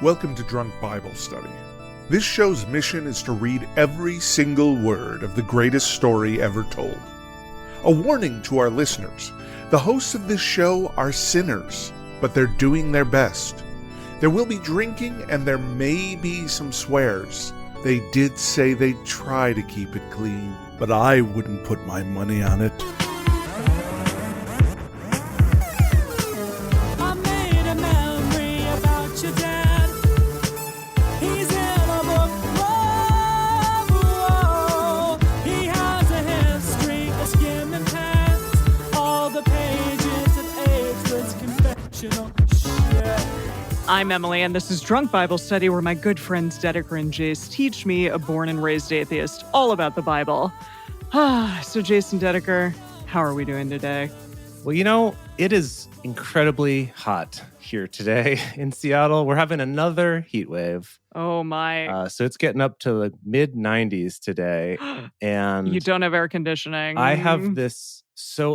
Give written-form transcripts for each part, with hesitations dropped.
Welcome to Drunk Bible Study. This show's mission is to read every single word of the greatest story ever told. A warning to our listeners, the hosts of this show are sinners, but they're doing their best. There will be drinking and there may be some swears. They did say they'd try to keep it clean, but I wouldn't put my money on it. I'm Emily, and this is Drunk Bible Study, where my good friends Dedeker and Jace teach me, a born and raised atheist, all about the Bible. So Jason, Dedeker, how are we doing today? Well, it is incredibly hot here today in Seattle. We're having another heat wave. Oh my. So it's getting up to the mid-90s today. And you don't have air conditioning. I have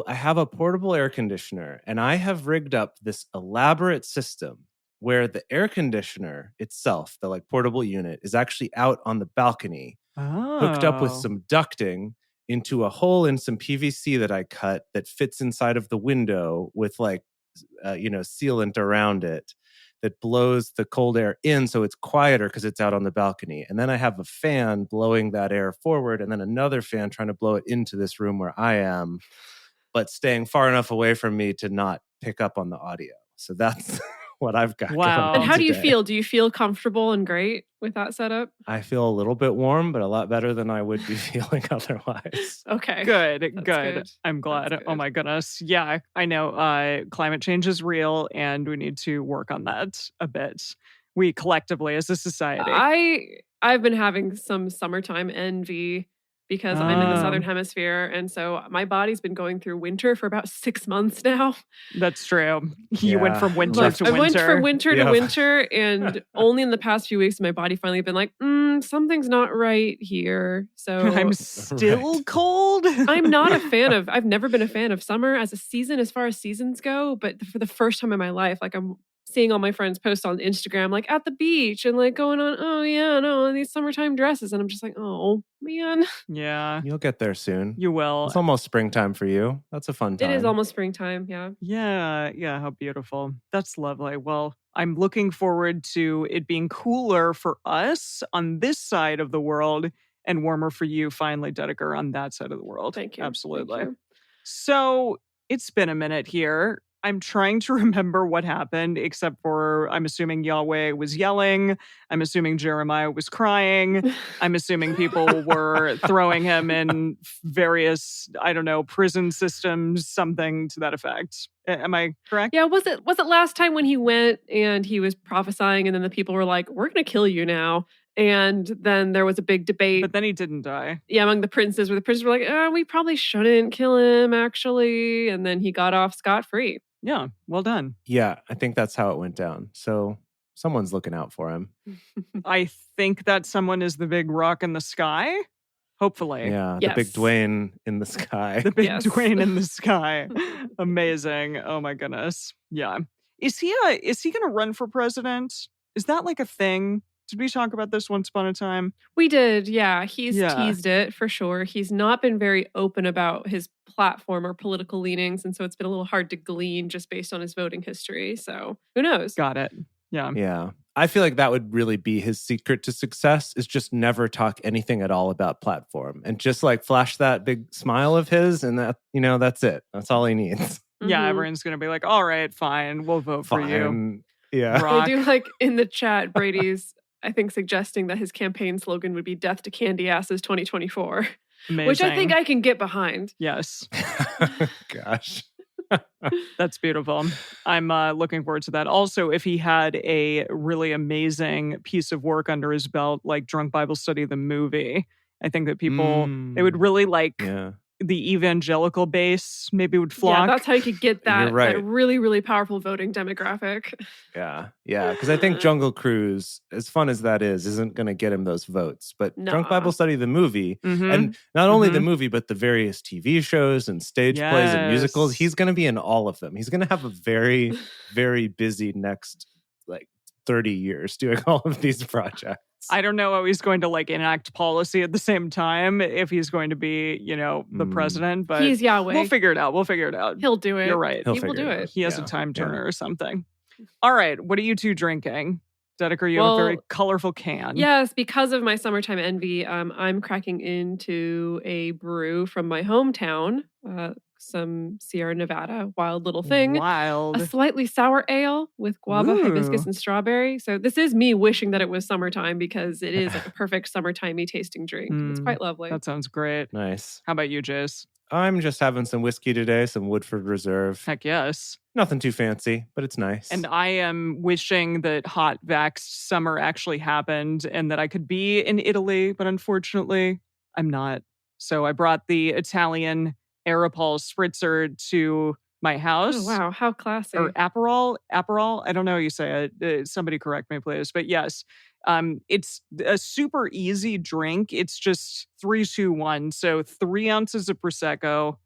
I have a portable air conditioner, and I have rigged up this elaborate system where the air conditioner itself, the portable unit, is actually out on the balcony, hooked up with some ducting into a hole in some PVC that I cut that fits inside of the window with sealant around it that blows the cold air in so it's quieter because it's out on the balcony. And then I have a fan blowing that air forward and then another fan trying to blow it into this room where I am, but staying far enough away from me to not pick up on the audio. So that's what I've got going on. And how do you today. feel? Do you feel comfortable and great with that setup? I feel a little bit warm, but a lot better than I would be feeling otherwise. Okay. Good. I'm glad. Oh my goodness. Yeah, I know climate change is real and we need to work on that a bit. We collectively as a society. I've been having some summertime envy because I'm in the Southern Hemisphere. And so my body's been going through winter for about 6 months now. That's true. You went from winter to winter. I went from winter to winter. And only in the past few weeks, my body finally been like, something's not right here. So I'm still cold. I'm not a fan of, I've never been a fan of summer as a season as far as seasons go. But for the first time in my life, I'm seeing all my friends post on Instagram, at the beach and going on, these summertime dresses. And I'm just like, oh, man. Yeah. You'll get there soon. You will. It's almost springtime for you. That's a fun time. It is almost springtime, yeah. Yeah, how beautiful. That's lovely. Well, I'm looking forward to it being cooler for us on this side of the world and warmer for you, finally, Dedeker, on that side of the world. Thank you. Absolutely. Thank you. So it's been a minute here. I'm trying to remember what happened, except for I'm assuming Yahweh was yelling. I'm assuming Jeremiah was crying. I'm assuming people were throwing him in various, prison systems, something to that effect. Am I correct? Yeah, was it last time when he went and he was prophesying and then the people were like, we're going to kill you now. And then there was a big debate. But then he didn't die. Yeah, among the princes, where the princes were like, we probably shouldn't kill him, actually. And then he got off scot-free. Yeah, well done. Yeah, I think that's how it went down. So someone's looking out for him. I think that someone is the big rock in the sky. Hopefully. Yeah, yes. The big Dwayne in the sky. The big Dwayne in the sky. Amazing. Oh my goodness. Yeah. Is he going to run for president? Is that a thing? Did we talk about this once upon a time? We did, yeah. He's teased it for sure. He's not been very open about his platform or political leanings, and so it's been a little hard to glean just based on his voting history. So who knows? Got it. Yeah. Yeah. I feel like that would really be his secret to success, is just never talk anything at all about platform and just flash that big smile of his, and that, that's it. That's all he needs. Yeah, everyone's going to be like, all right, fine, we'll vote for you. Yeah. Rock. I do in the chat, Brady's I think suggesting that his campaign slogan would be "Death to Candy Asses 2024," Amazing. Which I think I can get behind. Yes. Gosh. That's beautiful. I'm looking forward to that. Also, if he had a really amazing piece of work under his belt, like Drunk Bible Study, the movie, I think that people, they would really the evangelical base maybe would flock. Yeah, that's how you could get that, right. that really, really powerful voting demographic. Yeah. Because I think Jungle Cruise, as fun as that is, isn't going to get him those votes. But Drunk Bible Study, the movie, and not only the movie, but the various TV shows and stage plays and musicals, he's going to be in all of them. He's going to have a very, very busy next 30 years doing all of these projects. I don't know how he's going to like enact policy at the same time if he's going to be, the president, but He's Yahweh. we'll figure it out. He'll do it. You're right. He will do it. He has a time turner or something. All right. What are you two drinking? Dedeker, you have a very colorful can. Yes, because of my summertime envy, I'm cracking into a brew from my hometown, some Sierra Nevada, wild little thing. Wild. A slightly sour ale with guava, hibiscus, and strawberry. So this is me wishing that it was summertime because it is like a perfect summertimey tasting drink. It's quite lovely. That sounds great. Nice. How about you, Jace? I'm just having some whiskey today, some Woodford Reserve. Heck yes. Nothing too fancy, but it's nice. And I am wishing that hot vaxxed summer actually happened and that I could be in Italy, but unfortunately, I'm not. So I brought the Italian Aeropol Spritzer to my house. Oh, wow, how classy. Or Aperol? I don't know how you say it. Somebody correct me, please. But yes, it's a super easy drink. It's just 3, 2, 1. So 3 ounces of Prosecco.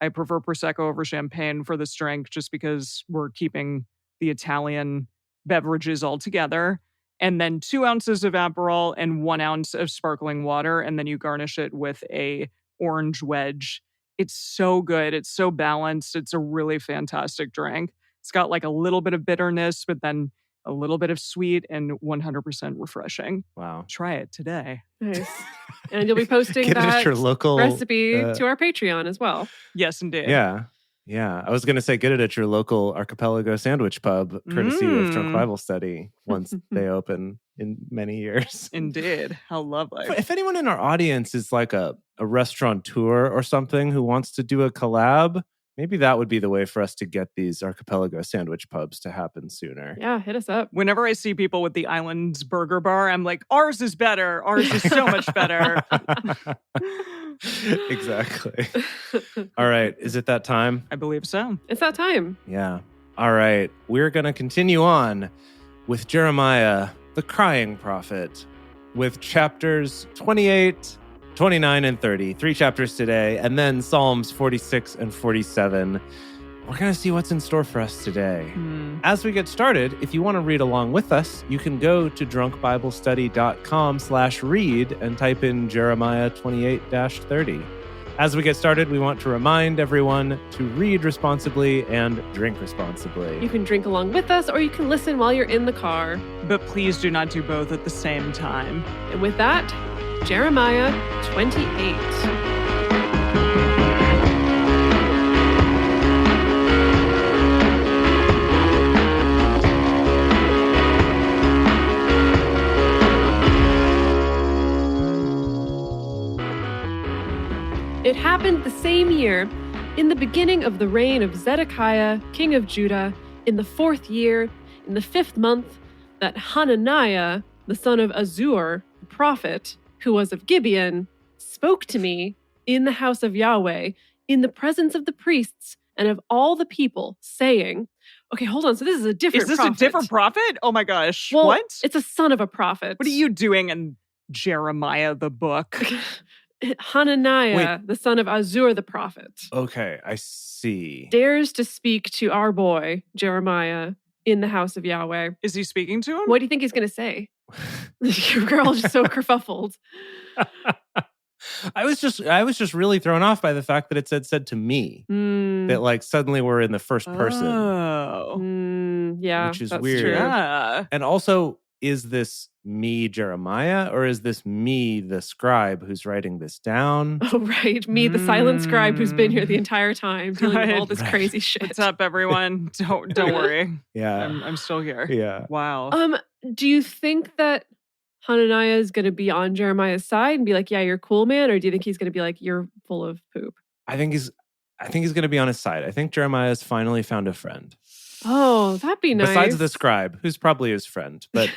I prefer Prosecco over champagne for this drink just because we're keeping the Italian beverages all together. And then 2 ounces of Aperol and 1 ounce of sparkling water. And then you garnish it with a orange wedge. It's so good. It's so balanced. It's a really fantastic drink. It's got like a little bit of bitterness, but then a little bit of sweet and 100% refreshing. Wow. Try it today. Nice. And you'll be posting Get it that at your local recipe to our Patreon as well. Yes, indeed. Yeah. I was going to say, get it at your local Archipelago Sandwich Pub, courtesy of Drunk Bible Study, once they open in many years. Indeed. How lovely. If anyone in our audience is like a restaurateur or something who wants to do a collab, maybe that would be the way for us to get these Archipelago Sandwich Pubs to happen sooner. Yeah, hit us up. Whenever I see people with the Islands Burger Bar, I'm like, ours is better. Ours is so much better. Exactly. All right. Is it that time? I believe so. It's that time. Yeah. All right. We're going to continue on with Jeremiah, the crying prophet, with chapters 28, 29, and 30. 3 chapters today, and then Psalms 46 and 47. We're going to see what's in store for us today. As we get started, if you want to read along with us, you can go to drunkbiblestudy.com/read and type in Jeremiah 28-30. As we get started, we want to remind everyone to read responsibly and drink responsibly. You can drink along with us, or you can listen while you're in the car. But please do not do both at the same time. And with that, Jeremiah 28. It happened the same year, in the beginning of the reign of Zedekiah, king of Judah, in the 4th year, in the 5th month, that Hananiah, the son of Azur, the prophet, who was of Gibeon, spoke to me in the house of Yahweh, in the presence of the priests and of all the people, saying, okay, hold on. So this is a different prophet. Is this a different prophet? Oh my gosh. Well, what? It's a son of a prophet. What are you doing in Jeremiah the book? Hananiah, the son of Azur the prophet. Okay, I see. Dares to speak to our boy, Jeremiah, in the house of Yahweh. Is he speaking to him? What do you think he's going to say? Your girl just so kerfuffled. I was just really thrown off by the fact that it said to me. That like suddenly we're in the first person. Oh. Yeah. Which is that's weird. True. Yeah. And also, is this me, Jeremiah, or is this me, the scribe, who's writing this down? Oh, right. Me, the silent scribe who's been here the entire time dealing with all this crazy shit. What's up, everyone? Don't worry. Yeah. I'm still here. Yeah. Wow. Do you think that Hananiah is going to be on Jeremiah's side and be like, yeah, you're cool, man? Or do you think he's going to be like, you're full of poop? I think he's going to be on his side. I think Jeremiah's finally found a friend. Oh, that'd be nice. Besides the scribe, who's probably his friend. But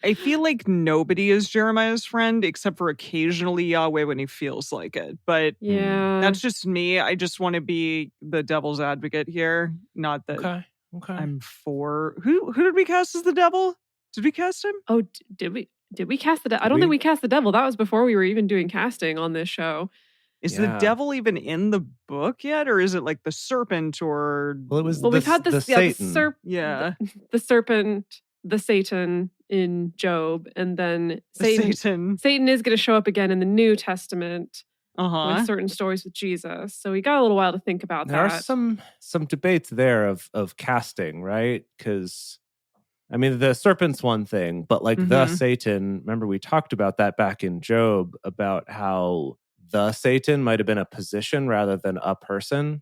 I feel like nobody is Jeremiah's friend except for occasionally Yahweh when he feels like it. But yeah, that's just me. I just want to be the devil's advocate here. Not that okay. I'm for... Who did we cast as the devil? Did we cast him? Oh, did we cast the devil? I don't think we cast the devil. That was before we were even doing casting on this show. Is the devil even in the book yet? Or is it like the serpent or... Well, it was we've had the Satan. Yeah. The serpent, the Satan in Job, and then Satan. Satan is going to show up again in the New Testament Uh-huh. with certain stories with Jesus. So we got a little while to think about There that. are some debates there of casting, right? Because I mean, the serpent's one thing, but like the Mhm. Satan, remember we talked about that back in Job about how the Satan might have been a position rather than a person.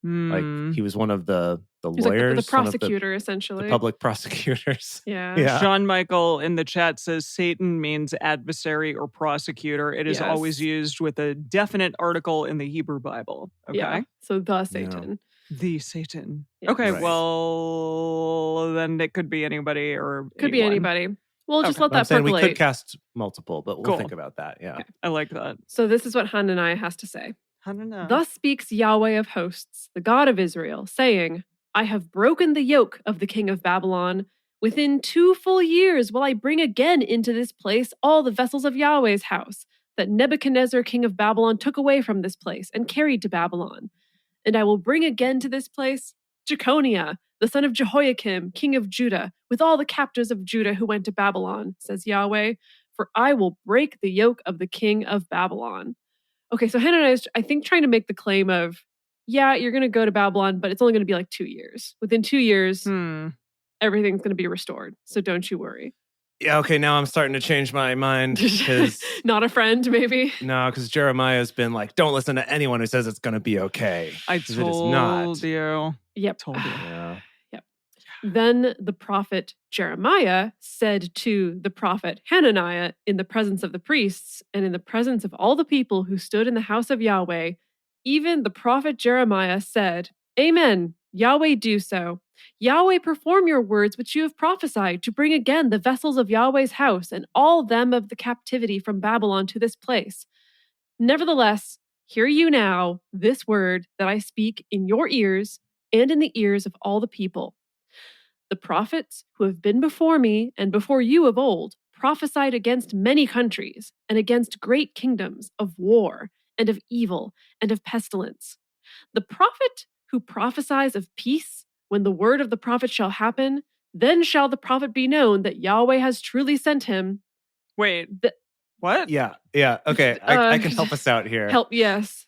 Like Hmm. he was one of the He's lawyers, like the prosecutor, essentially. the public prosecutors. Yeah. Yeah. Sean Michael in the chat says Satan means adversary or prosecutor. It is always Yes. used with a definite article in the Hebrew Bible. Okay. Yeah. So the Satan. The Satan. Yeah. Okay, Right. well, then it could be anybody or Could be anyone. anybody. We'll just Okay. let But I'm that saying we percolate. could cast multiple, but we'll Cool. think about that. Yeah. Okay. I like that. So this is what Hananiah has to say. I don't know. Thus speaks Yahweh of hosts, the God of Israel, saying, I have broken the yoke of the king of Babylon. Within 2 full years will I bring again into this place all the vessels of Yahweh's house that Nebuchadnezzar, king of Babylon, took away from this place and carried to Babylon. And I will bring again to this place Jeconiah, the son of Jehoiakim, king of Judah, with all the captives of Judah who went to Babylon, says Yahweh, for I will break the yoke of the king of Babylon. Okay, so Hananiah is, I think, trying to make the claim of, yeah, you're going to go to Babylon, but it's only going to be like 2 years. Within 2 years, everything's going to be restored. So don't you worry. Yeah. Okay. Now I'm starting to change my mind because Not a friend, maybe. no, because Jeremiah's been like, don't listen to anyone who says it's going to be okay. I 'Cause it is not. told you. Yep. Told you. Yeah. Then the prophet Jeremiah said to the prophet Hananiah in the presence of the priests and in the presence of all the people who stood in the house of Yahweh, even the prophet Jeremiah said, Amen, Yahweh do so. Yahweh perform your words which you have prophesied to bring again the vessels of Yahweh's house and all them of the captivity from Babylon to this place. Nevertheless, hear you now this word that I speak in your ears and in the ears of all the people. The prophets who have been before me and before you of old prophesied against many countries and against great kingdoms of war and of evil and of pestilence. The prophet who prophesies of peace, when the word of the prophet shall happen, then shall the prophet be known that Yahweh has truly sent him. Wait, The- what? Yeah. Yeah. Okay. I can help us out here. Yes.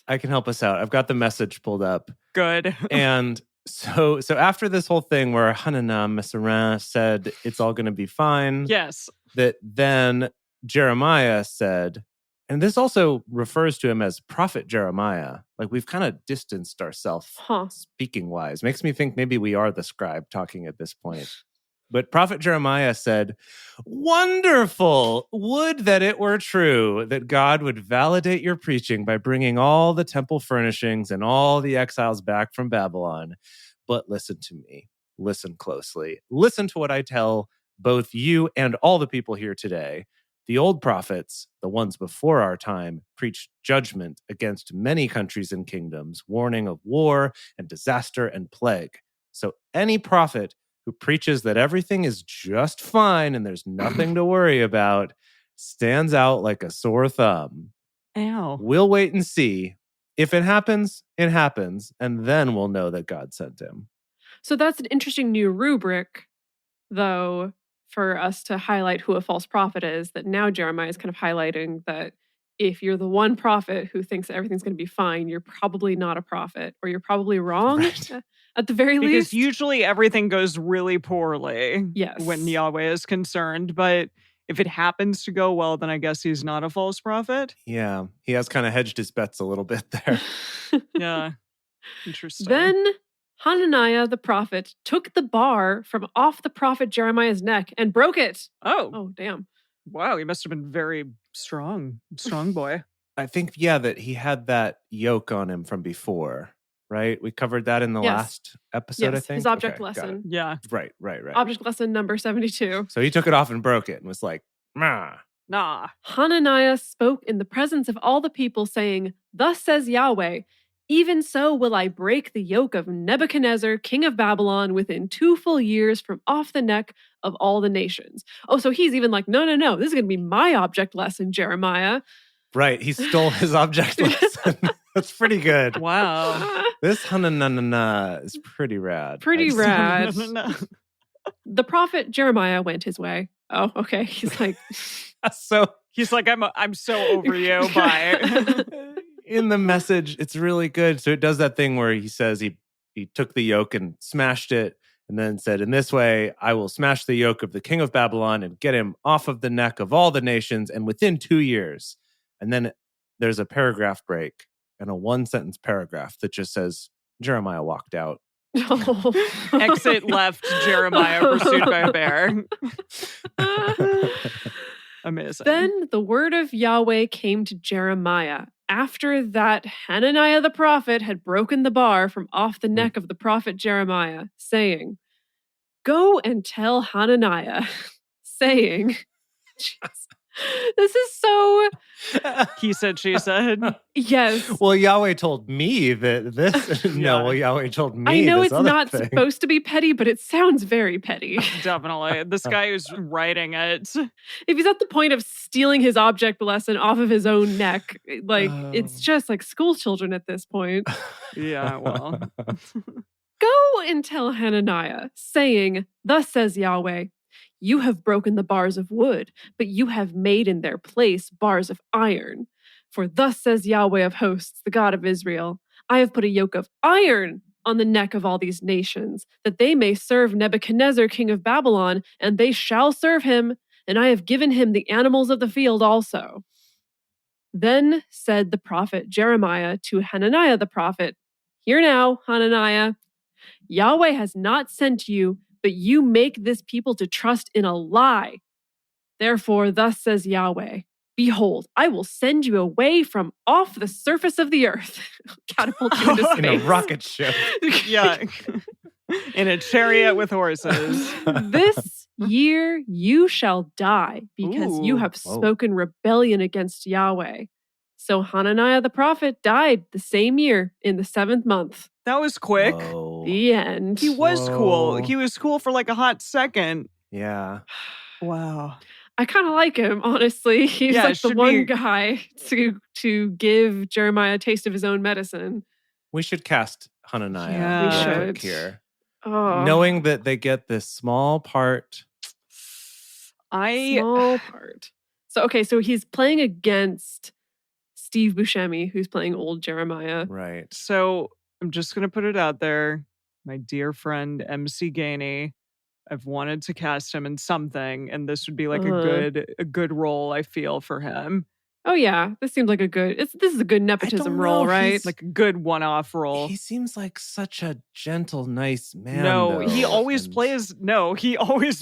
I can help us out. I've got the message pulled up. Good. And so after this whole thing where Hananiah Messerin said it's all going to be fine, Yes. that then Jeremiah said, and this also refers to him as Prophet Jeremiah. Like we've kind of distanced ourselves speaking wise. Makes me think maybe we are the scribe talking at this point. But Prophet Jeremiah said, wonderful! Would that it were true that God would validate your preaching by bringing all the temple furnishings and all the exiles back from Babylon. But listen to me. Listen closely. Listen to what I tell both you and all the people here today. The old prophets, the ones before our time, preached judgment against many countries and kingdoms, warning of war and disaster and plague. So any prophet who preaches that everything is just fine and there's nothing to worry about stands out like a sore thumb. Ow. We'll wait and see. If it happens, it happens, and then we'll know that God sent him. So that's an interesting new rubric, though, for us to highlight who a false prophet is, that now Jeremiah is kind of highlighting that if you're the one prophet who thinks that everything's going to be fine, you're probably not a prophet, or you're probably wrong. Right. At the very Because least. usually everything goes really poorly Yes. when Yahweh is concerned. But if it happens to go well, then I guess he's not a false prophet. Yeah, he has kind of hedged his bets a little bit there. Yeah. Interesting. Then Hananiah the prophet took the bar from off the prophet Jeremiah's neck and broke it. Oh, Oh, damn. wow. He must have been very strong. Strong boy. I think, yeah, that he had that yoke on him from before, right? We covered that in the Yes. last episode, I Yes, think. his object Okay, got lesson. it. Yeah. Right. Object lesson number 72. So he took it off and broke it and was like, "Mah." Nah. Hananiah spoke in the presence of all the people, saying, Thus says Yahweh, even so will I break the yoke of Nebuchadnezzar, king of Babylon, within 2 full years from off the neck of all the nations. Oh, so he's even like, no, this is going to be my object lesson, Jeremiah. Right. He stole his object lesson. That's pretty good. Wow. This Hananiah is pretty rad. Pretty I'd say. rad. No. The prophet Jeremiah went his way. Oh, okay. He's like, So He's like, I'm so over you. Bye. in the message, it's really good. So it does that thing where he says he took the yoke and smashed it, and then said, "In this way, I will smash the yoke of the king of Babylon and get him off of the neck of all the nations, and within 2 years." And then there's a paragraph break and a 1-sentence paragraph that just says, Jeremiah walked out. Exit left Jeremiah pursued by a bear. Amazing. Then the word of Yahweh came to Jeremiah after that Hananiah the prophet had broken the bar from off the neck of the prophet Jeremiah, saying, "Go and tell Hananiah," saying, this is so, He said, she said. yes. Well, Yahweh told me that this. No, well, Yahweh told me. I know this it's other not thing. supposed to be petty, but it sounds very petty. Definitely. This guy who's writing it. If he's at the point of stealing his object lesson off of his own neck, like it's just like school children at this point. Yeah, well. Go and tell Hananiah, saying, "Thus says Yahweh, you have broken the bars of wood, but you have made in their place bars of iron. For thus says Yahweh of hosts, the God of Israel, I have put a yoke of iron on the neck of all these nations, that they may serve Nebuchadnezzar, king of Babylon, and they shall serve him, and I have given him the animals of the field also." Then said the prophet Jeremiah to Hananiah the prophet, "Hear now, Hananiah, Yahweh has not sent you, but you make this people to trust in a lie. Therefore, thus says Yahweh, behold, I will send you away from off the surface of the earth." Catapult you into space. In a rocket ship. Yeah. In a chariot with horses. "This year you shall die, because you Ooh. have spoken rebellion against Yahweh." So Hananiah the prophet died the same year in the 7th month. That was quick. Whoa. The end. He was cool. Whoa. He was cool for like a hot second. Yeah. Wow. I kind of like him, honestly. He's Yeah, like it the should one be- guy to give Jeremiah a taste of his own medicine. We should cast Hananiah Yeah. real We quick should. here. Oh, Knowing that they get this small part. small part. So he's playing against Steve Buscemi, who's playing old Jeremiah. Right. So I'm just going to put it out there. My dear friend, MC Gainey, I've wanted to cast him in something, and this would be like a good role, I feel, for him. Oh yeah, this seems like this is a good nepotism role, know. right? He's Like a good one-off role. He seems like such a gentle, nice man. No, he though, always and-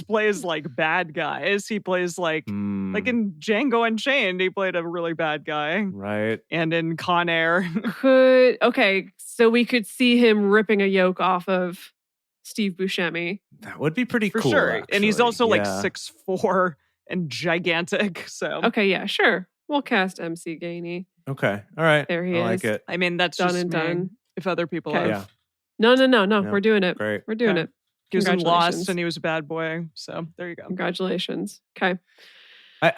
plays like bad guys. He plays like in Django Unchained, he played a really bad guy. Right. And in Con Air. So we could see him ripping a yoke off of Steve Buscemi. That would be pretty For cool. sure. And he's actually. also like Yeah. 6'4" and gigantic. So Okay, yeah, sure. We'll cast MC Gainey. Okay. All right. There he I like is. it. I mean, that's Done just and me. done. If other people Okay. have. Yeah. No. Yeah. We're doing it. Great. We're doing Okay. it. He was in Lost Congratulations. and he was a bad boy. So there you go. Congratulations. Okay.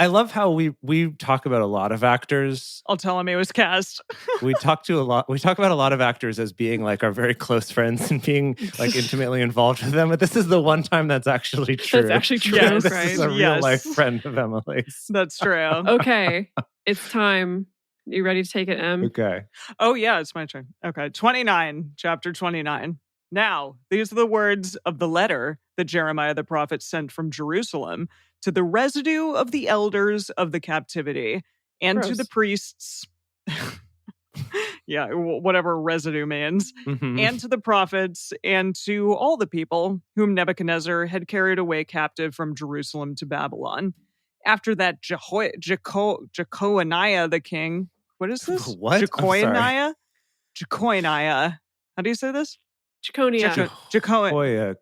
I love how we talk about a lot of actors. I'll tell him he was cast. We talk about a lot of actors as being like our very close friends and being like intimately involved with them. But this is the one time that's actually true. That's actually true, Yes. This right? is a real Yes. life friend of Emily's. That's true. Okay. It's time. You ready to take it, Em? Okay. Oh, yeah, it's my turn. Okay. 29, chapter 29. Now, these are the words of the letter that Jeremiah the prophet sent from Jerusalem to the residue of the elders of the captivity and to Gross. the priests. Yeah, whatever residue means. Mhm. And to the prophets and to all the people whom Nebuchadnezzar had carried away captive from Jerusalem to Babylon. After that, Jeconiah the king. What is this? What? I'm sorry. Jeconiah. How do you say this? Jeconia. Boy,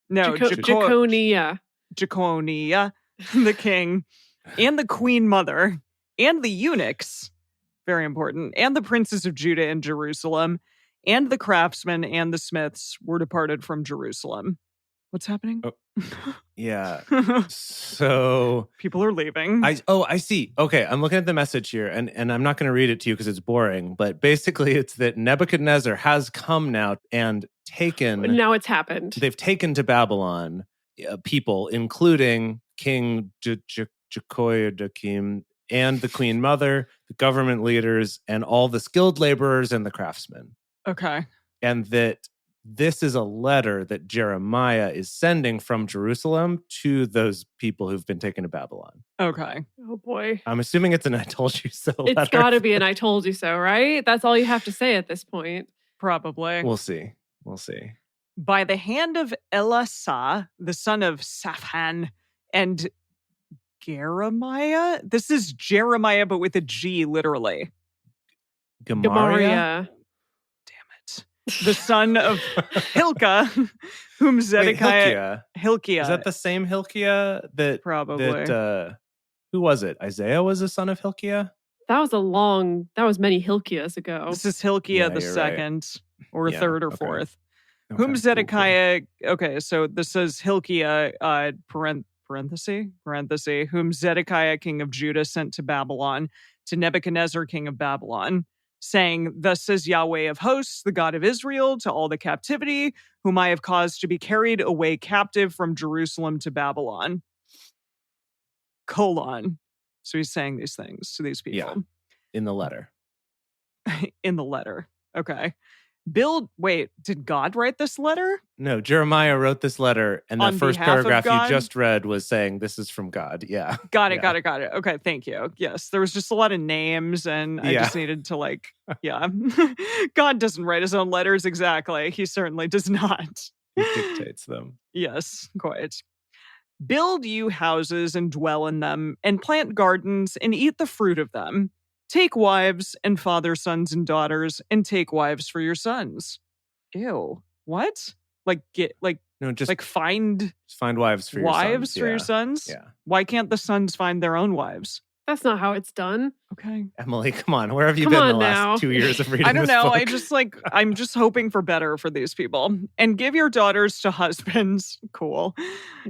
No, Jeconia. Jeconiah, the king, and the queen mother, and the eunuchs, very important, and the princes of Judah and Jerusalem, and the craftsmen and the smiths were departed from Jerusalem. What's happening? yeah. So People are leaving. I see. Okay, I'm looking at the message here, and I'm not going to read it to you because it's boring. But basically, it's that Nebuchadnezzar has come now and taken. Now it's happened. They've taken to Babylon, people, including King Jehoiakim and the Queen Mother, the government leaders, and all the skilled laborers and the craftsmen. Okay. And that this is a letter that Jeremiah is sending from Jerusalem to those people who've been taken to Babylon. Okay. Oh boy. I'm assuming it's an I told you so letter. It's got to be an I told you so, right? That's all you have to say at this point. Probably. We'll see. We'll see. By the hand of Elisah, the son of Shaphan, and Jeremiah? This is Jeremiah, but with a G, literally. Gemariah? The son of Hilkiah, whom Zedekiah... Wait, Hilkiah. Is that the same Hilkiah that... Probably. That, who was it? Isaiah was the son of Hilkiah? That was many Hilkiahs ago. This is Hilkiah the you're second, or third or fourth. Okay, Whom Zedekiah... Okay, so this says Hilkiah, parenthesis, whom Zedekiah, king of Judah, sent to Babylon, to Nebuchadnezzar, king of Babylon, saying, "Thus says Yahweh of hosts, the God of Israel, to all the captivity, whom I have caused to be carried away captive from Jerusalem to Babylon." Colon. So he's saying these things to these people. Yeah, in the letter. In the letter. Okay. Wait, did God write this letter? No, Jeremiah wrote this letter, and the On first behalf of paragraph God? you just read was saying this is from God. Yeah. Got it. Okay, thank you. Yes, there was just a lot of names, and I just needed to God doesn't write his own letters exactly. He certainly does not. He dictates them. Yes, quite. "Build you houses and dwell in them, and plant gardens and eat the fruit of them. Take wives and father sons and daughters, and take wives for your sons." Ew. What? Find wives for your sons. Wives for your sons? Yeah. Why can't the sons find their own wives? That's not how it's done. Okay. Emily, come on. Where have you been the last 2 years of reading I don't this know. book? I'm just hoping for better for these people. "And give your daughters to husbands." Cool.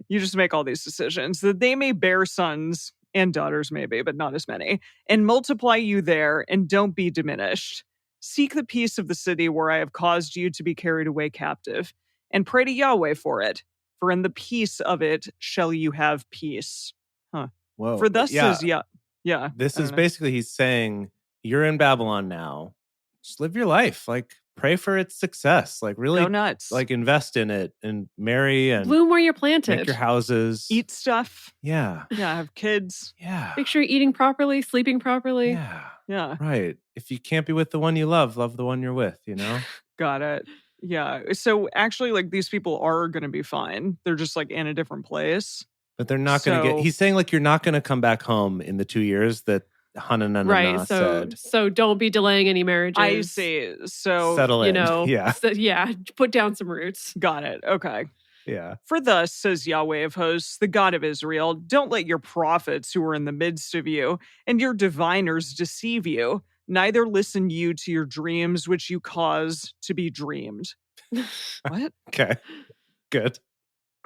You just make all these decisions, "that they may bear sons and daughters maybe, but not as many, and multiply you there, and don't be diminished. Seek the peace of the city where I have caused you to be carried away captive, and pray to Yahweh for it, for in the peace of it shall you have peace." Huh. Whoa. For thus says Yeah. This is basically, he's saying, you're in Babylon now. Just live your life. Pray for its success. Really go nuts. Invest in it and marry and bloom where you're planted. make your houses. Eat stuff. Yeah. Yeah, have kids. Yeah. Make sure you're eating properly, sleeping properly. Yeah. Yeah. Right. If you can't be with the one you love the one you're with, Got it. Yeah. So actually, these people are going to be fine. They're just in a different place. But they're not going to get... He's saying you're not going to come back home in the 2 years that Hananana said. So don't be delaying any marriages. I see. So settle in. Put down some roots. Got it. Okay. Yeah. "For thus says Yahweh of hosts, the God of Israel, don't let your prophets who are in the midst of you and your diviners deceive you, neither listen you to your dreams which you cause to be dreamed." What? Okay. Good.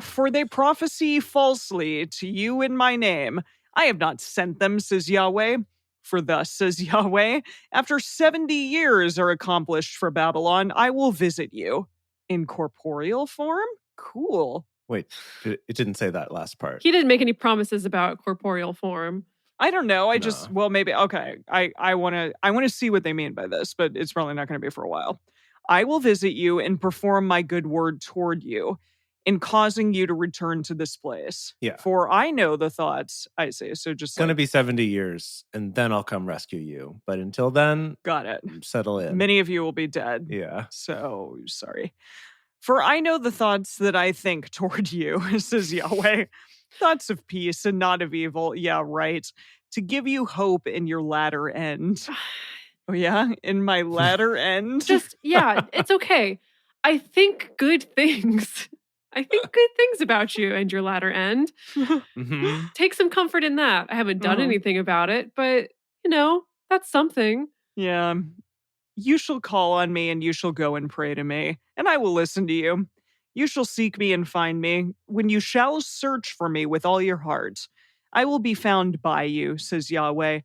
"For they prophesy falsely to you in my name. I have not sent them, says Yahweh. For thus says Yahweh, after 70 years are accomplished for Babylon, I will visit you." In corporeal form? Cool. Wait, it didn't say that last part. He didn't make any promises about corporeal form. I don't know. Maybe. Okay. I want to see what they mean by this, but it's probably not going to be for a while. "I will visit you and perform my good word toward you, in causing you to return to this place. Yeah. For I know the thoughts I say." So just it's going to be 70 years, and then I'll come rescue you. But until then, got it. Settle in. Many of you will be dead. Yeah. So sorry. "For I know the thoughts that I think toward you," says Yahweh. "Thoughts of peace and not of evil." Yeah, right. "To give you hope in your latter end." Oh, yeah? In my latter end? It's okay. I think good things. I think good things about you and your latter end. Mm-hmm. Take some comfort in that. I haven't done anything about it, but, that's something. Yeah. "You shall call on me, and you shall go and pray to me, and I will listen to you. You shall seek me and find me, when you shall search for me with all your heart. I will be found by you, says Yahweh,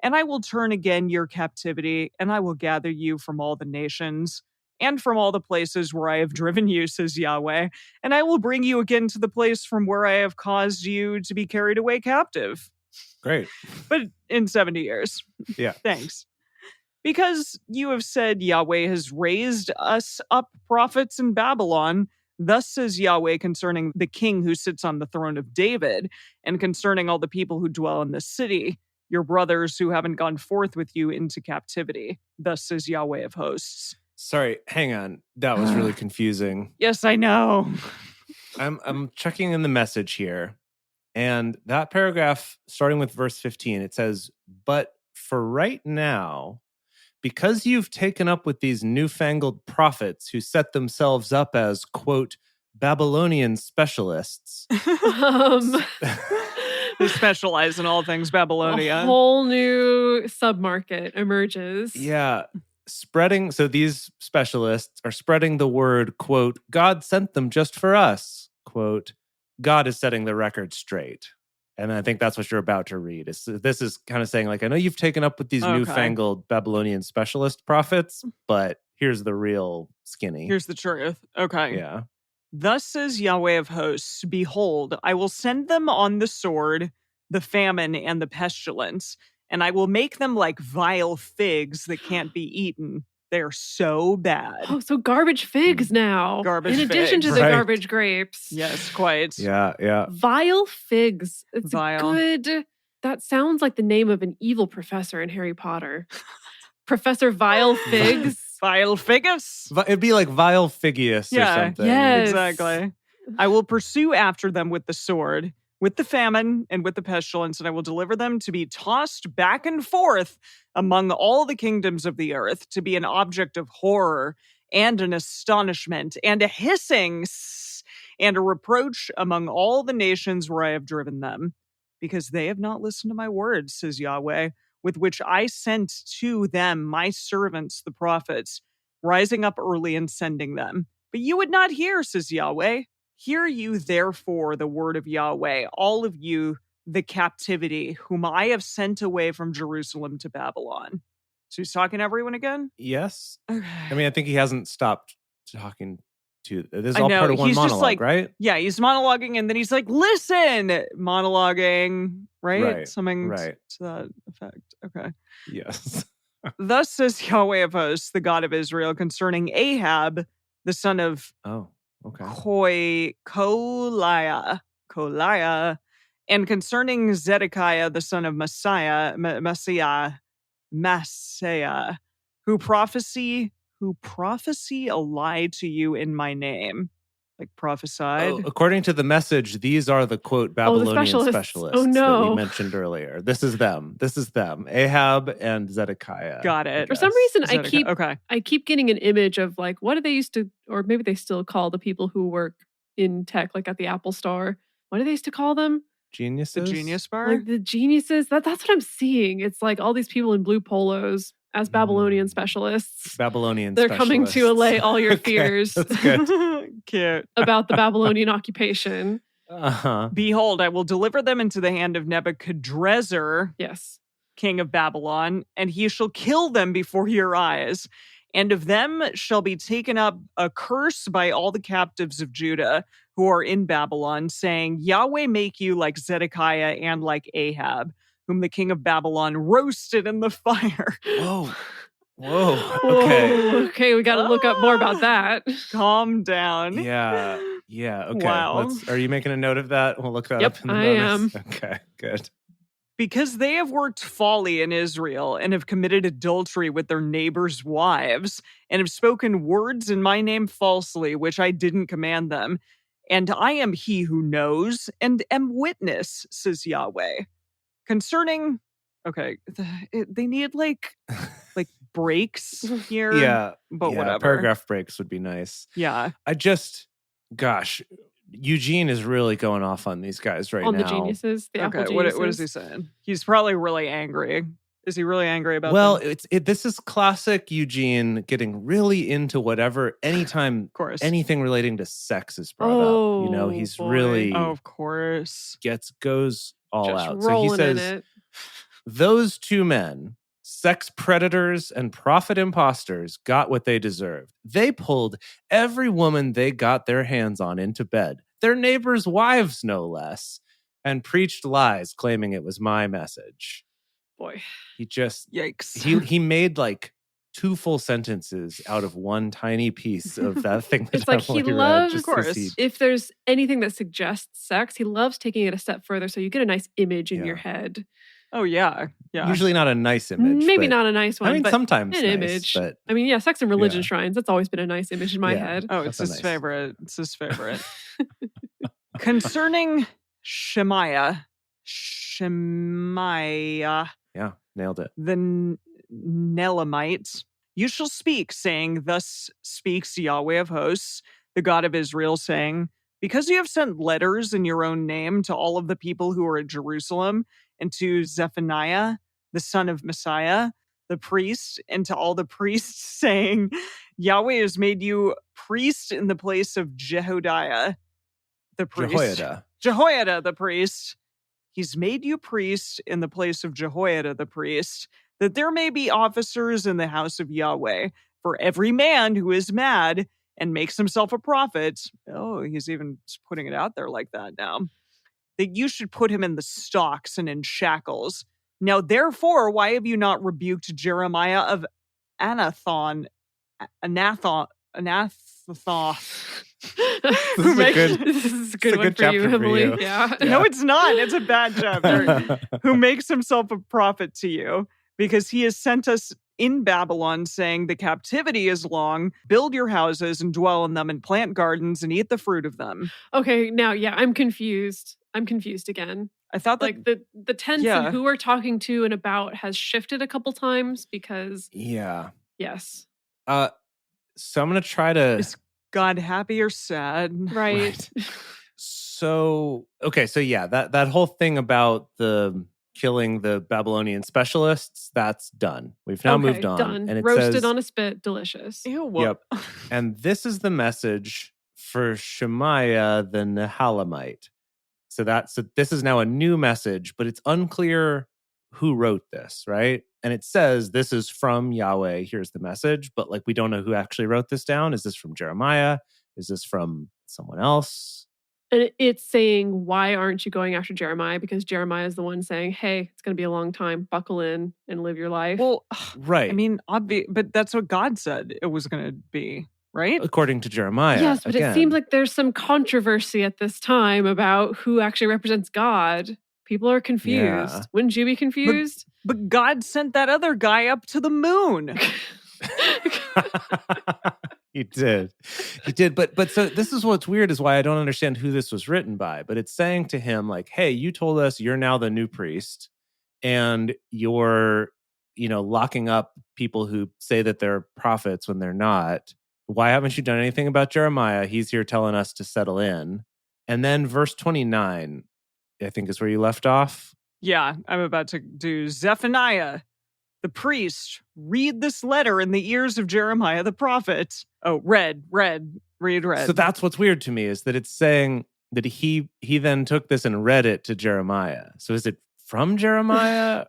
and I will turn again your captivity, and I will gather you from all the nations, and from all the places where I have driven you, says Yahweh, and I will bring you again to the place from where I have caused you to be carried away captive. Great. But in 70 years. Yeah. Thanks. Because you have said Yahweh has raised us up prophets in Babylon, thus says Yahweh concerning the king who sits on the throne of David, and concerning all the people who dwell in the city, your brothers who haven't gone forth with you into captivity. Thus says Yahweh of hosts. Sorry, hang on. That was really confusing. Yes, I know. I'm checking in the message here. And that paragraph, starting with verse 15, it says, "But for right now, because you've taken up with these newfangled prophets who set themselves up as, quote, Babylonian specialists." They specialize in all things Babylonia. A whole new submarket emerges. Yeah. So these specialists are spreading the word, quote, God sent them just for us, quote, God is setting the record straight. And I think that's what you're about to read. This is kind of saying, like, I know you've taken up with these newfangled Babylonian specialist prophets, but here's the real skinny. Here's the truth. Okay. Yeah. Thus says Yahweh of hosts, behold, I will send them on the sword, the famine, and the pestilence, and I will make them like vile figs that can't be eaten. They're so bad. Oh, so garbage figs now. Garbage in addition figs. to the Right. garbage grapes. Yes, quite. Yeah. Vile figs. It's Vile. good. That sounds like the name of an evil professor in Harry Potter. Professor Vile Figs. Vile figus. It'd be like vile figius or something. Yes. Exactly. I will pursue after them with the sword, with the famine, and with the pestilence, and I will deliver them to be tossed back and forth among all the kingdoms of the earth, to be an object of horror and an astonishment and a hissing and a reproach among all the nations where I have driven them, because they have not listened to my words, says Yahweh, with which I sent to them my servants, the prophets, rising up early and sending them. But you would not hear, says Yahweh. Hear you, therefore, the word of Yahweh, all of you, the captivity, whom I have sent away from Jerusalem to Babylon. So he's talking to everyone again? Yes. Okay. I mean, I think he hasn't stopped talking to. This is I all know, part of one he's just monologue, like- right? Yeah, he's monologuing, and then he's like, listen, monologuing, right? Right, Something right. to that effect. Okay. Yes. Thus says Yahweh of hosts, the God of Israel, concerning Ahab, the son of Oh, okay. Koliah, and concerning Zedekiah, the son of Messiah, who prophesy a lie to you in my name, like prophesied. Oh, according to the message, these are the quote Babylonian specialists. Oh, that no. we mentioned earlier. This is them. Ahab and Zedekiah. Got it. For some reason, Zedekiah. I keep getting an image of like, what do they used to, or maybe they still call the people who work in tech, like at the Apple Store. What do they used to call them? Geniuses. The Genius Bar? Like the geniuses. That's what I'm seeing. It's like all these people in blue polos as Babylonian specialists. Babylonian They're coming to allay all your Okay, fears that's good. Cute. about the Babylonian occupation. Uh-huh. Behold, I will deliver them into the hand of Nebuchadrezzar, Yes. king of Babylon, and he shall kill them before your eyes. And of them shall be taken up a curse by all the captives of Judah who are in Babylon, saying, Yahweh make you like Zedekiah and like Ahab, whom the king of Babylon roasted in the fire. Whoa. Whoa, okay, we got to look up more about that. Calm down. Yeah. Okay. Wow. Are you making a note of that? We'll look that Yep, up in the I bonus. Okay, good. Because they have worked folly in Israel and have committed adultery with their neighbors' wives and have spoken words in my name falsely, which I didn't command them. And I am he who knows and am witness, says Yahweh. Concerning, okay, they need like breaks here. Yeah. But whatever. Paragraph breaks would be nice. Yeah. Gosh, Eugene is really going off on these guys right On now. the geniuses, the Apple Okay, geniuses. what is he saying? He's probably really angry. Is he really angry about Well, them? this is classic Eugene getting really into whatever, anytime Of course. anything relating to sex is brought up. You know, Oh, he's boy. really Of course. goes all Just out. So he rolling in says, it. those two men, Sex predators and prophet imposters got what they deserved. They pulled every woman they got their hands on into bed, their neighbors' wives no less, and preached lies claiming it was my message. Boy. He just, Yikes. he made like 2 full sentences out of one tiny piece of that thing that It's like he Emily read, loves, just Of to course. see- if there's anything that suggests sex, he loves taking it a step further so you get a nice image in Yeah. your head. Oh, yeah. Yeah. Usually not a nice image. Maybe but- not a nice one, I mean, but sometimes an nice, image. but I mean, yeah, sex and religion Yeah. shrines. That's always been a nice image in my Yeah. head. Oh, it's That's a his nice- favorite. It's his favorite. Concerning Shemaiah, yeah, nailed it. the Nelamite, you shall speak, saying, thus speaks Yahweh of hosts, the God of Israel, saying, because you have sent letters in your own name to all of the people who are at Jerusalem, and to Zephaniah, the son of Messiah, the priest, and to all the priests, saying, Yahweh has made you priest in the place of Jehodiah, the priest. Jehoiada, the priest. He's made you priest in the place of Jehoiada, the priest, that there may be officers in the house of Yahweh for every man who is mad and makes himself a prophet. Oh, he's even putting it out there like that now. That you should put him in the stocks and in shackles. Now, therefore, why have you not rebuked Jeremiah of Anathoth? This is a good- This is a it's good a one good for you, chapter for Emily. you. Yeah. No, it's not. It's a bad chapter. Who makes himself a prophet to you, because he has sent us in Babylon, saying, the captivity is long, build your houses and dwell in them, and plant gardens and eat the fruit of them. Okay, now, yeah, I'm confused. I'm confused again. I thought that, Like the tense Yeah. and who we're talking to and about has shifted a couple times because, Yeah. yes, So I'm gonna try to. is God happy or sad? right. So okay, so yeah, that whole thing about the killing the Babylonian specialists, that's done. We've now Okay, moved on, done. and it Roasted says, on a spit, delicious. Ew. Yep. and this is the message for Shemaiah the Nehelamite. So this is now a new message, but it's unclear who wrote this, right? And it says this is from Yahweh. Here's the message, but like we don't know who actually wrote this down. Is this from Jeremiah? Is this from someone else? And it's saying, why aren't you going after Jeremiah? Because Jeremiah is the one saying, hey, it's going to be a long time. Buckle in and live your life. Well, Right. I mean, but that's what God said it was going to be, right? According to Jeremiah. yes, but again. it seems like there's some controversy at this time about who actually represents God. People are confused. Yeah. Wouldn't you be confused? But God sent that other guy up to the moon. He did. But so this is what's weird is why I don't understand who this was written by. But it's saying to him, like, hey, you told us you're now the new priest and you're, locking up people who say that they're prophets when they're not. Why haven't you done anything about Jeremiah? He's here telling us to settle in. And then verse 29, I think is where you left off. Yeah, I'm about to do Zephaniah, the priest, read this letter in the ears of Jeremiah the prophet. Oh, read. So that's what's weird to me is that it's saying that he then took this and read it to Jeremiah. So is it from Jeremiah?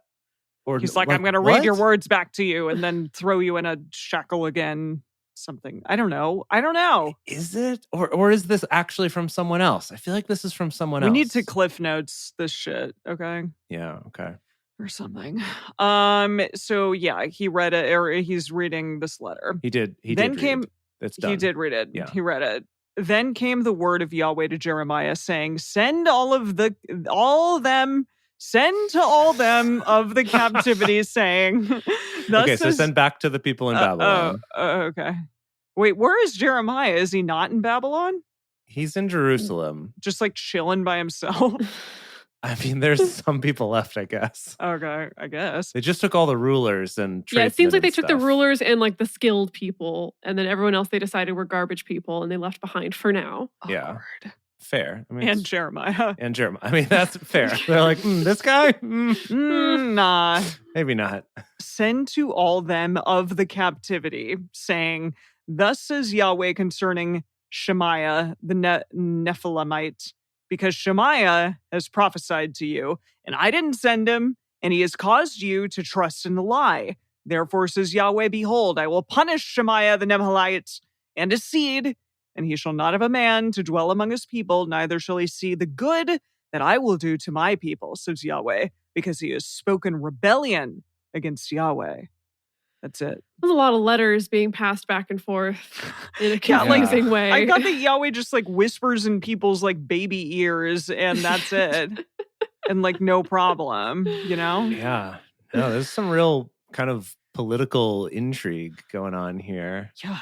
Or He's like, I'm going to read your words back to you and then throw you in a shackle again. Something. I don't know. Is it? Or is this actually from someone else? I feel like this is from someone We else. need to cliff notes this shit, okay? Yeah, okay. Or something. So yeah, he read it, or he's reading this letter. He did. Then came. It's done. He did read it. Yeah. He read it. Then came the word of Yahweh to Jeremiah, saying, "Send send to all them of the captivity, saying." Thus Okay, so send back to the people in Babylon. Okay. Wait, where is Jeremiah? Is he not in Babylon? He's in Jerusalem. Just like chilling by himself? I mean, there's some people left, I guess. Okay, I guess. They just took all the rulers and Yeah, it seems tradesmen like they and took the stuff. rulers and like the skilled people, and then everyone else they decided were garbage people, and they left behind for now. Yeah. Awkward. Fair. I mean, And it's- Jeremiah. and Jeremiah. I mean, that's fair. They're like, this guy? Nah. Maybe not. Send to all them of the captivity, saying, Thus says Yahweh concerning Shemaiah, the Nephilimite, because Shemaiah has prophesied to you, and I didn't send him. and he has caused you to trust in the lie. Therefore says Yahweh, behold, I will punish Shemaiah the Nemuelite and his seed, and he shall not have a man to dwell among his people, neither shall he see the good that I will do to my people, says Yahweh, because he has spoken rebellion against Yahweh. That's it. There's a lot of letters being passed back and forth in a Yeah, like, confusing way. I got that Yahweh just like whispers in people's like baby ears and that's it. And like no problem, you know? Yeah. No, there's some real kind of political intrigue going on here. Yeah.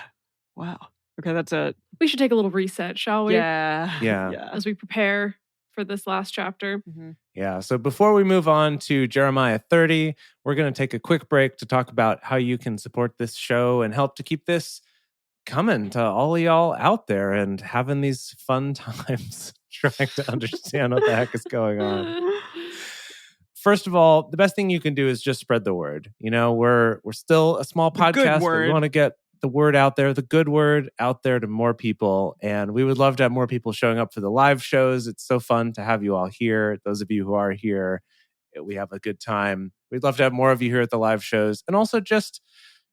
Wow. Okay, that's it. We should take a little reset, shall we? Yeah. As we prepare for this last chapter. Mhm. Yeah. So before we move on to Jeremiah 30, we're going to take a quick break to talk about how you can support this show and help to keep this coming to all of y'all out there and having these fun times trying to understand what the heck is going on. First of all, the best thing you can do is just spread the word. You know, we're still a small The good podcast, but we word. want to get the word out there, the good word out there to more people. And we would love to have more people showing up for the live shows. It's so fun to have you all here. Those of you who are here, we have a good time. We'd love to have more of you here at the live shows. And also just,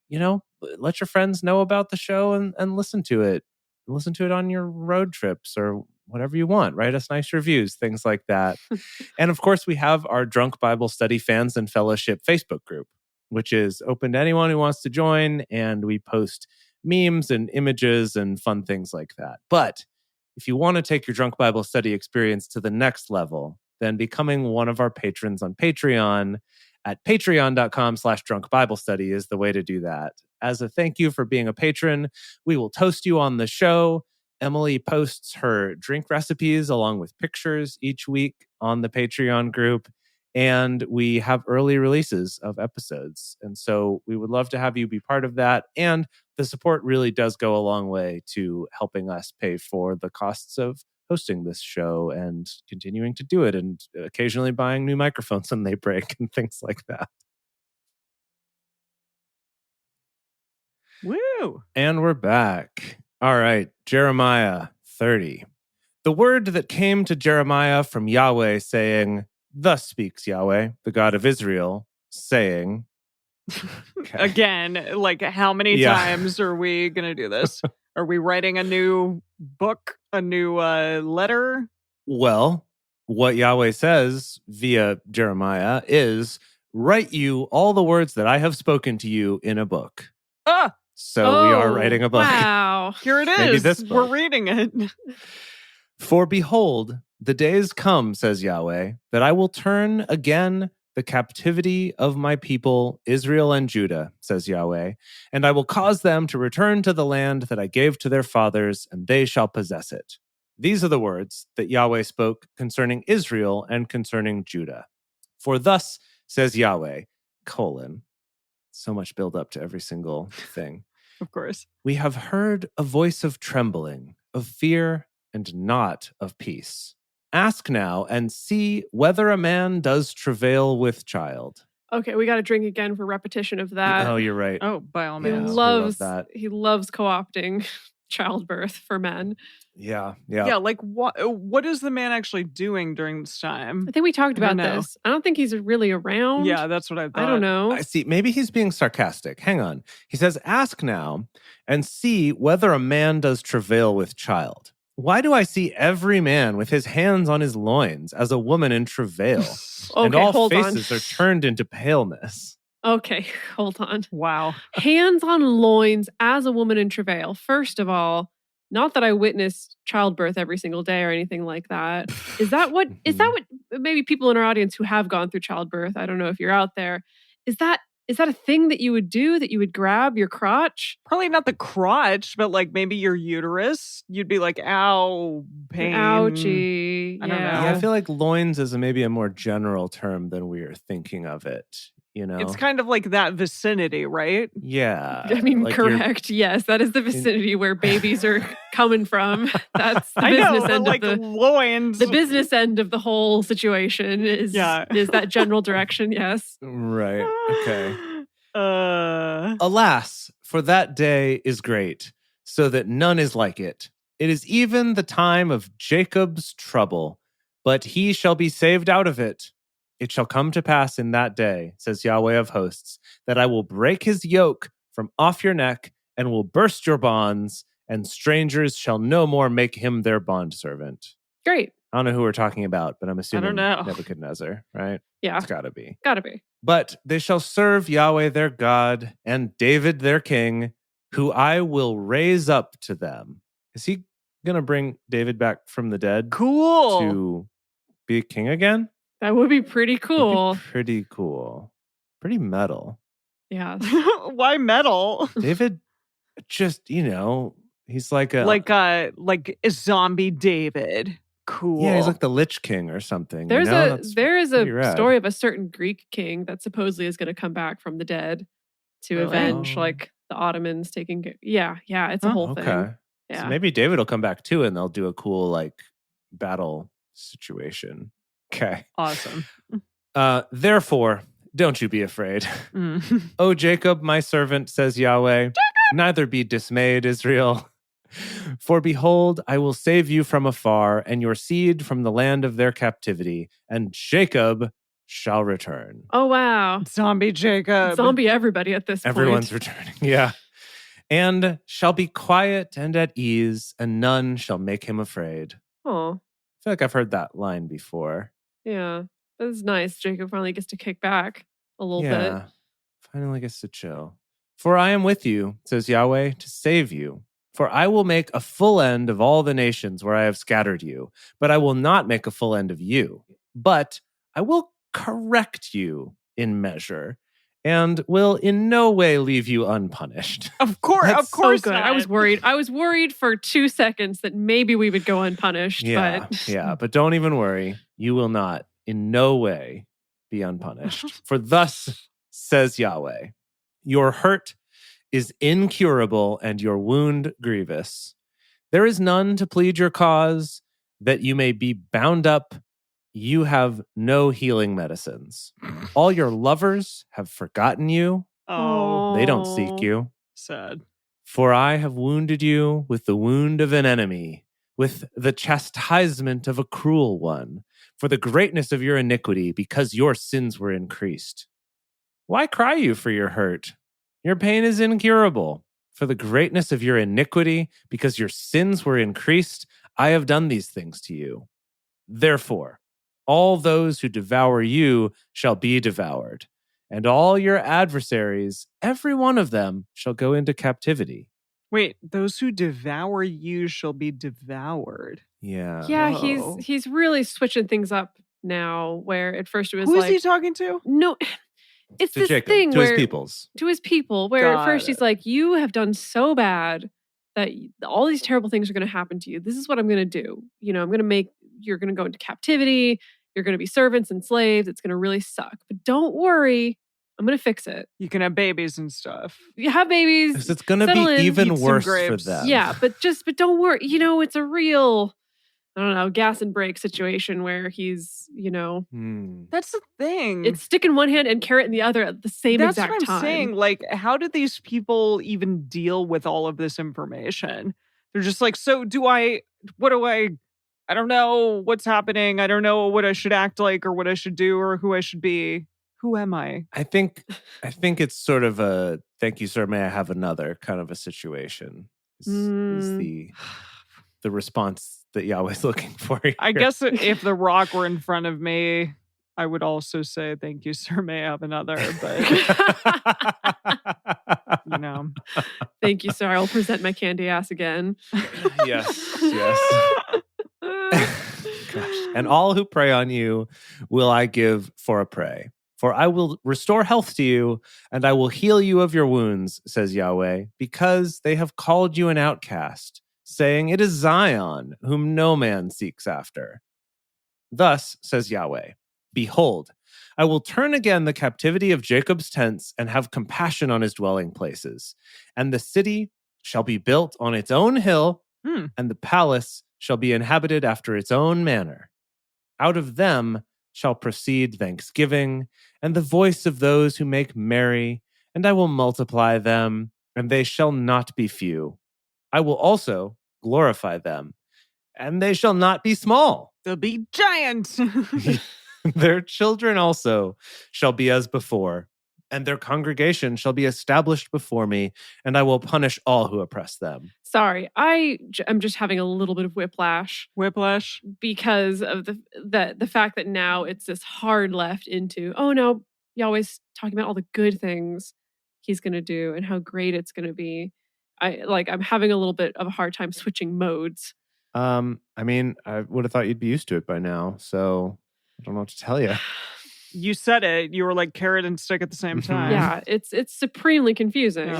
you know, let your friends know about the show and listen to it. Listen to it on your road trips or whatever you want. Write us nice reviews, things like that. And of course, we have our Drunk Bible Study Fans and Fellowship Facebook group, which is open to anyone who wants to join. And we post memes and images and fun things like that. But if you want to take your Drunk Bible Study experience to the next level, then becoming one of our patrons on Patreon at patreon.com/drunkbiblestudy is the way to do that. As a thank you for being a patron, we will toast you on the show. Emily posts her drink recipes along with pictures each week on the Patreon group. And we have early releases of episodes. And so we would love to have you be part of that. And the support really does go a long way to helping us pay for the costs of hosting this show and continuing to do it and occasionally buying new microphones when they break and things like that. Woo! And we're back. All right, Jeremiah 30. The word that came to Jeremiah from Yahweh saying, "Thus speaks Yahweh, the God of Israel, saying..." Okay. Again, like how many times are we going to do this? Are we writing a new book, a new letter? Well, what Yahweh says via Jeremiah is, "Write you all the words that I have spoken to you in a book." Ah! So we are writing a book. Wow. Here it Maybe is. this We're book. reading it. "For behold, the days come, says Yahweh, that I will turn again the captivity of my people, Israel and Judah, says Yahweh, and I will cause them to return to the land that I gave to their fathers, and they shall possess it." These are the words that Yahweh spoke concerning Israel and concerning Judah. "For thus says Yahweh, so much build up to every single thing. Of course. We have heard a voice of trembling, of fear, and not of peace. Ask now and see whether a man does travail with child." Okay, we got to drink again for repetition of that. Oh, you're right. Oh, by all he means. we loves love that. he loves co-opting childbirth for men. Yeah. Yeah, like what is the man actually doing during this time? I think we talked I don't about know. this. I don't think he's really around. Yeah, that's what I thought. I don't know. I see. Maybe he's being sarcastic. Hang on. He says, "Ask now and see whether a man does travail with child. Why do I see every man with his hands on his loins as a woman in travail? And Okay, all hold on. faces are turned into paleness." Okay, hold on. Wow. Hands on loins as a woman in travail. First of all, not that I witness childbirth every single day or anything like that. Is that what maybe people in our audience who have gone through childbirth, I don't know if you're out there, is that a thing that you would do, that you would grab your crotch? Probably not the crotch, but like maybe your uterus. You'd be like, ow, pain. Ouchie. I don't know. Yeah, I feel like loins is maybe a more general term than we are thinking of it. You know, It's kind of like that vicinity, right? yeah. I mean, like you're- correct. Yes, that is the vicinity where babies are coming from. That's the I business know, but end like of loins. the business end of the whole situation is that general direction. Yes. Right. Okay. Alas, for that day is great, so that none is like it. It is even the time of Jacob's trouble, but he shall be saved out of it. It shall come to pass in that day, says Yahweh of hosts, that I will break his yoke from off your neck and will burst your bonds, and strangers shall no more make him their bondservant. Great. I don't know who we're talking about, but I'm assuming know. Nebuchadnezzar, right? Yeah. It's gotta be. Gotta be. But they shall serve Yahweh their God and David their king, who I will raise up to them. Is he going to bring David back from the dead Cool. to be king again? That would be pretty That'd be cool. pretty cool. Pretty metal. Yeah. Why metal? David just, he's like a... like a zombie David. Cool. Yeah, he's like the Lich King or something. There is a pretty rad. story of a certain Greek king that supposedly is going to come back from the dead to Really? avenge Oh. like the Ottomans taking. Yeah, it's a whole thing. Okay. Yeah. So maybe David will come back too, and they'll do a cool like battle situation. Okay. Awesome. Therefore, don't you be afraid. Mm. O Jacob, my servant, says Yahweh, neither be dismayed, Israel. For behold, I will save you from afar, and your seed from the land of their captivity, and Jacob shall return. Oh wow. Zombie Jacob. Zombie everybody at this Everyone's point. returning. Yeah. And shall be quiet and at ease, and none shall make him afraid. Oh, I feel like I've heard that line before. yeah. That's nice. Jacob finally gets to kick back a little bit. Finally gets to chill. For I am with you, says Yahweh, to save you. For I will make a full end of all the nations where I have scattered you, but I will not make a full end of you. But I will correct you in measure, and will in no way leave you unpunished. Of course, That's of course. So good. not. I was worried. I was worried for 2 seconds that maybe we would go unpunished. But don't even worry. You will not in no way be unpunished. For thus says Yahweh, your hurt is incurable and your wound grievous. There is none to plead your cause, that you may be bound up. You have no healing medicines. All your lovers have forgotten you. Oh, They don't seek you. sad. For I have wounded you with the wound of an enemy, with the chastisement of a cruel one, for the greatness of your iniquity, because your sins were increased. Why cry you for your hurt? Your pain is incurable. For the greatness of your iniquity, because your sins were increased, I have done these things to you. Therefore, all those who devour you shall be devoured, and all your adversaries, every one of them, shall go into captivity. Wait, those who devour you shall be devoured. Yeah. Yeah, Whoa. he's really switching things up now. Where at first it was Who is like, he talking to? no, it's To this Jacob, thing to where his peoples. to his people. Where Got at first it. he's like, you have done so bad that all these terrible things are going to happen to you. This is what I'm going to do. I'm going to make you're going to go into captivity. You're going to be servants and slaves. It's going to really suck. But don't worry, I'm going to fix it. You can have babies and stuff. You have babies. 'Cause it's going to settle be in, even eat some worse for grapes. them. Yeah, but don't worry. It's a real, I don't know, gas and brake situation where he's, That's the thing. it's stick in one hand and carrot in the other at the same That's exact what I'm time. saying. Like, how do these people even deal with all of this information? They're just like, so I don't know what's happening. I don't know what I should act like or what I should do or who I should be. Who am I? I think it's sort of a thank you, sir, may I have another kind of a situation is the response that Yahweh's looking for here. I guess if the rock were in front of me, I would also say, thank you, sir, may I have another. But, Thank you, sir. I'll present my candy ass again. yes. Gosh. And all who prey on you will I give for a prey. For I will restore health to you, and I will heal you of your wounds, says Yahweh, because they have called you an outcast, saying, it is Zion, whom no man seeks after. Thus, says Yahweh, behold, I will turn again the captivity of Jacob's tents and have compassion on his dwelling places. And the city shall be built on its own hill, and the palace shall be inhabited after its own manner. Out of them shall proceed thanksgiving, and the voice of those who make merry, and I will multiply them, and they shall not be few. I will also glorify them, and they shall not be small. they'll be giant. Their children also shall be as before, and their congregation shall be established before me, and I will punish all who oppress them. Sorry, I'm just having a little bit of whiplash because of the fact that now it's this hard left into, oh no, Yahweh's talking about all the good things he's going to do and how great it's going to be. I'm having a little bit of a hard time switching modes. I mean, I would have thought you'd be used to it by now, so I don't know what to tell you. You said it. You were like carrot and stick at the same time. Yeah, it's supremely confusing.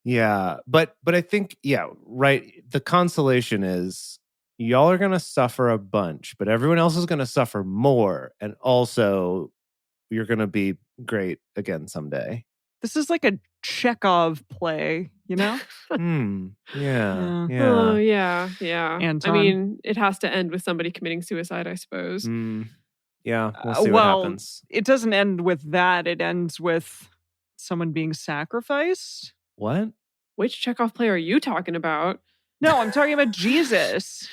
Yeah, but I think, right. The consolation is y'all are going to suffer a bunch, but everyone else is going to suffer more. And also, you're going to be great again someday. This is like a Chekhov play, you know? Yeah. Oh, yeah. Anton. I mean, it has to end with somebody committing suicide, I suppose. Yeah, we'll see what happens. It doesn't end with that. It ends with someone being sacrificed. What? Which Chekhov play are you talking about? No, I'm talking about Jesus.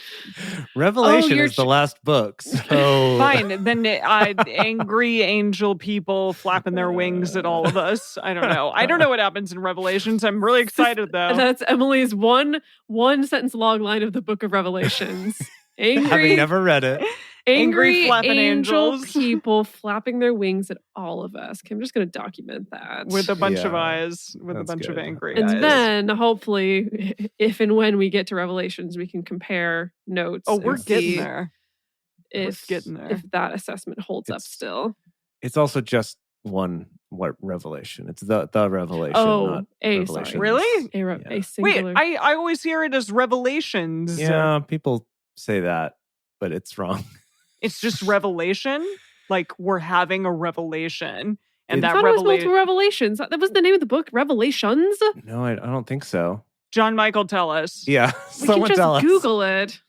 Revelation is the last book. So fine. Then angry angel people flapping their wings at all of us. I don't know. I don't know what happens in Revelations. I'm really excited though. That's Emily's one sentence log line of the book of Revelations. Angry, having never read it. Angry flapping angel angels. people flapping their wings at all of us. Okay, I'm just going to document that. With a bunch of eyes. With a bunch of angry eyes. And then, hopefully, if and when we get to Revelations, we can compare notes. Oh, we're getting there. If that assessment holds up still. It's also just one revelation. It's the revelation. Oh, not revelations. Sorry. Really? A singular. Wait, I always hear it as Revelations. Yeah, people say that, but it's wrong. It's just revelation. Like we're having a revelation, and that multiple revelations. That was the name of the book, Revelations. No, I don't think so. John Michael, tell us. Yeah, someone tell us. Google it.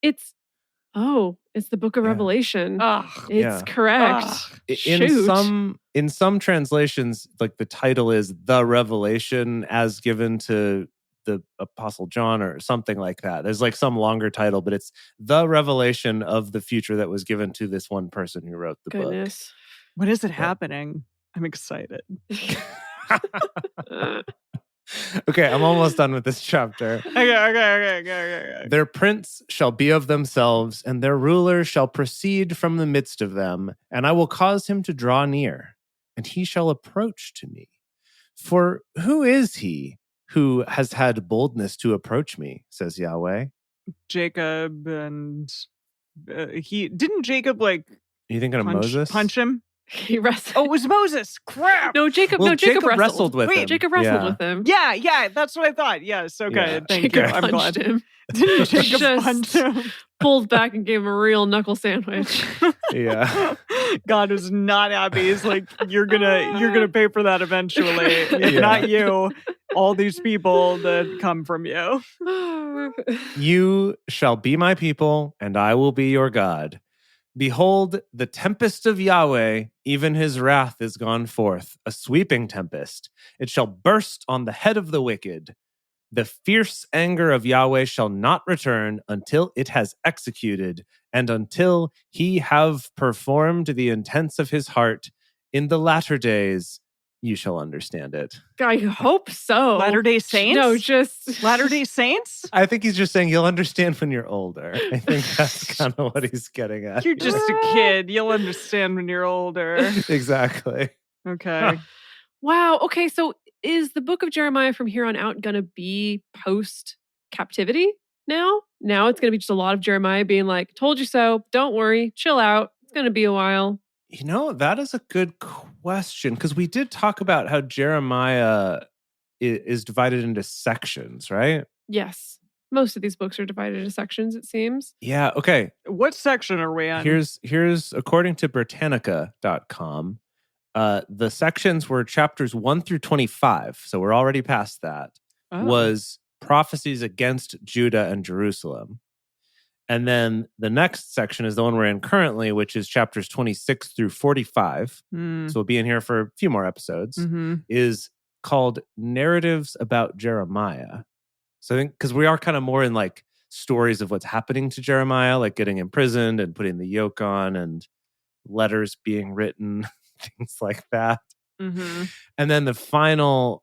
It's the Book of Revelation. It's correct. In some translations, like the title is The Revelation as given to the Apostle John or something like that. There's like some longer title, but it's the revelation of the future that was given to this one person who wrote the book. When is it happening? I'm excited. Okay, I'm almost done with this chapter. Okay. Their prince shall be of themselves, and their ruler shall proceed from the midst of them, and I will cause him to draw near, and he shall approach to me. For who is he who has had boldness to approach me, says Yahweh? Jacob, and didn't Jacob you thinking of Moses? Punch him? He wrestled. Oh, it was Moses. Crap. No, Jacob. Well, no, Jacob wrestled with him. Jacob wrestled with him. Yeah. That's what I thought. Yes. Okay. Yeah. Thank Jacob you. I'm glad. Him. Didn't Jacob punch him? Pulled back and gave him a real knuckle sandwich. Yeah. God was not happy. He's like, you're gonna pay for that eventually. If not you, all these people that come from you. You shall be my people, and I will be your God. Behold, the tempest of Yahweh, even his wrath is gone forth, a sweeping tempest. It shall burst on the head of the wicked. The fierce anger of Yahweh shall not return until it has executed, and until he have performed the intents of his heart. In the latter days, you shall understand it. I hope so. Latter-day Saints? No, just Latter-day Saints? I think he's just saying you'll understand when you're older. I think that's kind of what he's getting at. You're just a kid. You'll understand when you're older. Exactly. Okay. Wow. Okay, so is the book of Jeremiah from here on out going to be post-captivity now? Now it's going to be just a lot of Jeremiah being like, told you so, don't worry, chill out. It's going to be a while. You know, that is a good question, because we did talk about how Jeremiah is divided into sections, right? Yes. Most of these books are divided into sections, it seems. Yeah, okay. What section are we on? Here's according to Britannica.com, the sections were chapters 1 through 25, so we're already past that, was prophecies against Judah and Jerusalem. And then the next section is the one we're in currently, which is chapters 26 through 45. So we'll be in here for a few more episodes. Is called Narratives About Jeremiah. So I think because we are kind of more in like stories of what's happening to Jeremiah, like getting imprisoned and putting the yoke on and letters being written, things like that. Mm-hmm. And then the final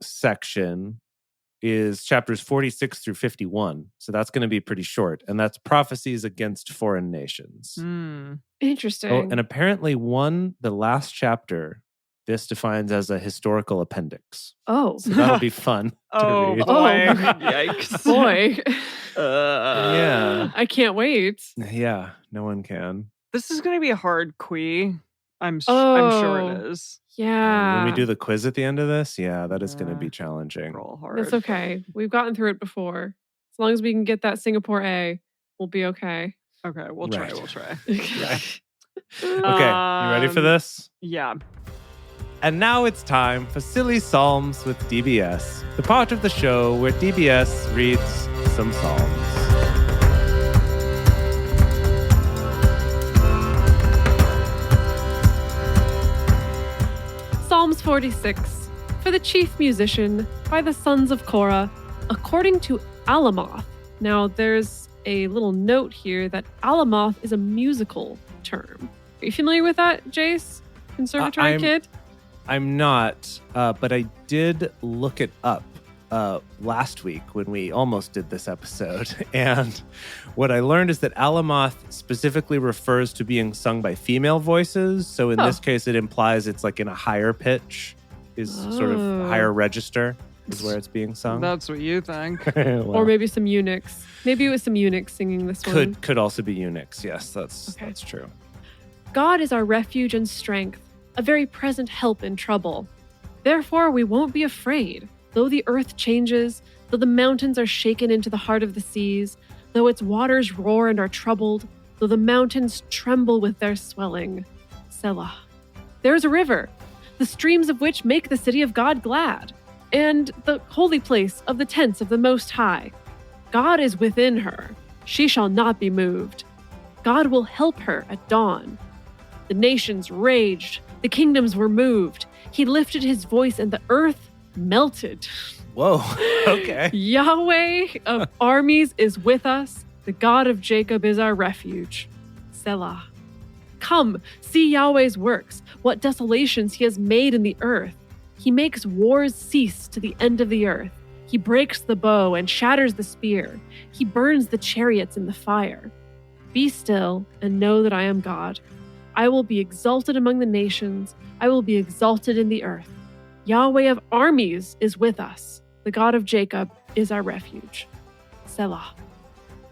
section is chapters 46 through 51. So that's going to be pretty short. And that's prophecies against foreign nations. Interesting. Oh, and apparently the last chapter, this defines as a historical appendix. Oh. So that'll be fun to read. Boy. Oh. Yikes. Boy. Yeah. I can't wait. Yeah, no one can. This is going to be a hard quiz. I'm sure it is. Yeah. When we do the quiz at the end of this, that is going to be challenging. Roll hard. That's okay. We've gotten through it before. As long as we can get that Singapore A, we'll be okay. Okay, we'll try. Right. We'll try. Right. Okay, you ready for this? Yeah. And now it's time for Silly Psalms with DBS, the part of the show where DBS reads some psalms. Psalms 46, for the chief musician, by the sons of Korah, according to Alamoth. Now, there's a little note here that Alamoth is a musical term. Are you familiar with that, Jace? Conservatory kid? I'm not, but I did look it up last week when we almost did this episode. And what I learned is that Alamoth specifically refers to being sung by female voices. So in this case, it implies it's like in a higher pitch, is sort of higher register is where it's being sung. That's what you think. Well, Or maybe some eunuchs. Maybe it was some eunuchs singing this one. could also be eunuchs. Yes, that's true. God is our refuge and strength, a very present help in trouble. Therefore we won't be afraid, though the earth changes, though the mountains are shaken into the heart of the seas, though its waters roar and are troubled, though the mountains tremble with their swelling. Selah. There is a river, the streams of which make the city of God glad, and the holy place of the tents of the Most High. God is within her. She shall not be moved. God will help her at dawn. The nations raged. The kingdoms were moved. He lifted his voice and the earth melted. Whoa. Okay. Yahweh of armies is with us. The God of Jacob is our refuge. Selah. Come, see Yahweh's works, what desolations he has made in the earth. He makes wars cease to the end of the earth. He breaks the bow and shatters the spear. He burns the chariots in the fire. Be still and know that I am God. I will be exalted among the nations. I will be exalted in the earth. Yahweh of armies is with us. The God of Jacob is our refuge. Selah.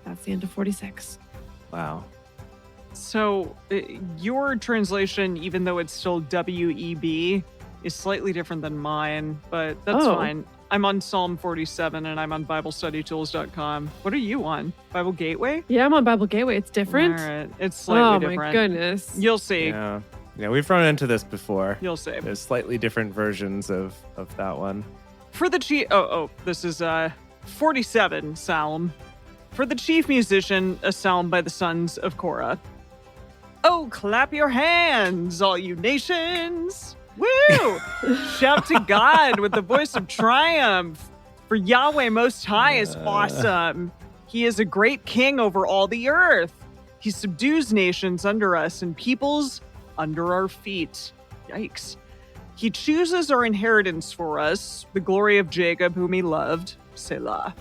That's the end of 46. Wow. So your translation, even though it's still WEB, is slightly different than mine, but that's fine. I'm on Psalm 47 and I'm on BibleStudyTools.com. What are you on? Bible Gateway? Yeah, I'm on Bible Gateway. It's different. All right. It's slightly different. Oh my goodness. You'll see. Yeah, we've run into this before. You'll see. There's slightly different versions of that one. For the chief... this is 47 Psalm. For the chief musician, a psalm by the sons of Korah. Oh, clap your hands, all you nations! Woo! Shout to God with the voice of triumph. For Yahweh Most High is awesome. He is a great king over all the earth. He subdues nations under us and peoples under our feet. Yikes. He chooses our inheritance for us, the glory of Jacob whom he loved. Selah.